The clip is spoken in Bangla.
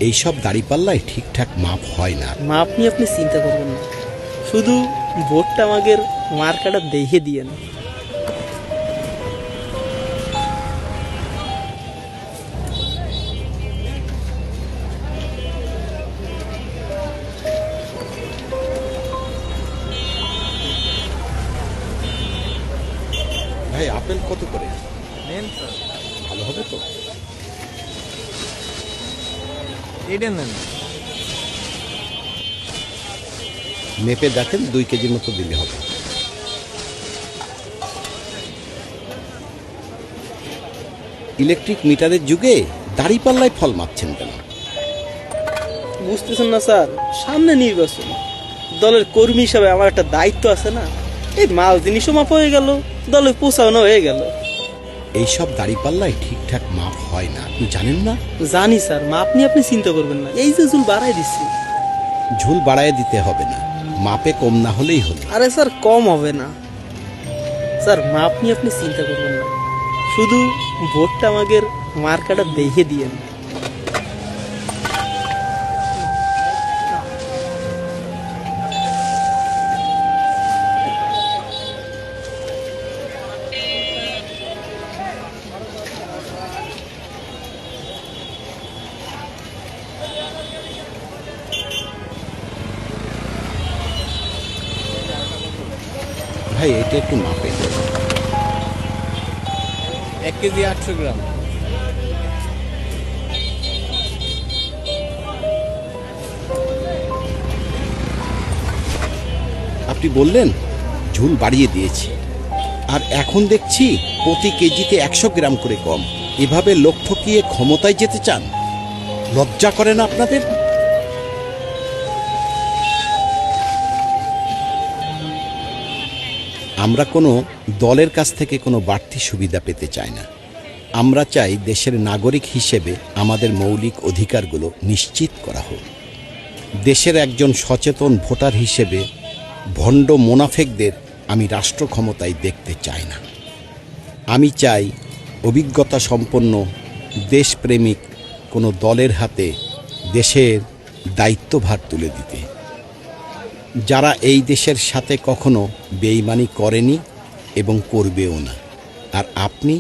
এইসব দাড়িপাল্লায় ঠিকঠাক মাপ হয় না। মাপ নিয়ে আপনি চিন্তা করবেন না, শুধু ভোটটা আমাদের মার্কাটা দেখে দিয়েন। ভাই আপেল কত করে? নেন স্যার, ভালো হবে তো? এটা নেন। মেপে দেখেন 2 কেজির মতো দিলে হবে। ইলেকট্রিক মিটারের যুগে দাড়িপাল্লায় ফল মাপছেন কেন? বুঝতেছেন না স্যার, সামনে নির্বাচন, দলের কর্মী হিসাবে আমার একটা দায়িত্ব আছে না। এই মাল জিনিসও মাপ হয়ে গেল, দলে পৌঁছানো হয়ে গেল। এইসব দাড়িপাল্লায় ঠিকঠাক মাপ হয় না, আপনি জানেন না? জানি স্যার, মাপ নিয়ে আপনি চিন্তা করবেন না, এই যে চুল বাড়াই দিচ্ছি। ঝুল বাড়ায় দিতে হবে না, মাপে কম না হলেই হলো। আরে স্যার, কম হবে না স্যার, মাপ নিয়ে আপনি চিন্তা করবেন না, শুধু ভোটটা আমাদের মার্কাটা দেখে দিয়েন। ভাই এটা একটু মাপে। 1 কেজি 800 গ্রাম। আপনি বললেন ঝুল বাড়িয়ে দিয়েছি, আর এখন দেখছি প্রতি কেজিতে 100 গ্রাম করে কম। এভাবে লোক ঠকিয়ে ক্ষমতায় যেতে চান? লজ্জা করে না আপনাদের? আমরা কোনো দলের কাছ থেকে কোনো বাড়তি সুবিধা পেতে চাই না। আমরা চাই দেশের নাগরিক হিসেবে আমাদের মৌলিক অধিকারগুলো নিশ্চিত করা হোক। দেশের একজন সচেতন ভোটার হিসেবে ভণ্ড মোনাফেকদের আমি রাষ্ট্র ক্ষমতায় দেখতে চাই না। আমি চাই অভিজ্ঞতা সম্পন্ন দেশপ্রেমিক কোনো দলের হাতে দেশের দায়িত্বভার তুলে দিতে, যারা এই দেশের সাথে কখনো বেইমানি করেনি এবং করবেও না। আর আপনি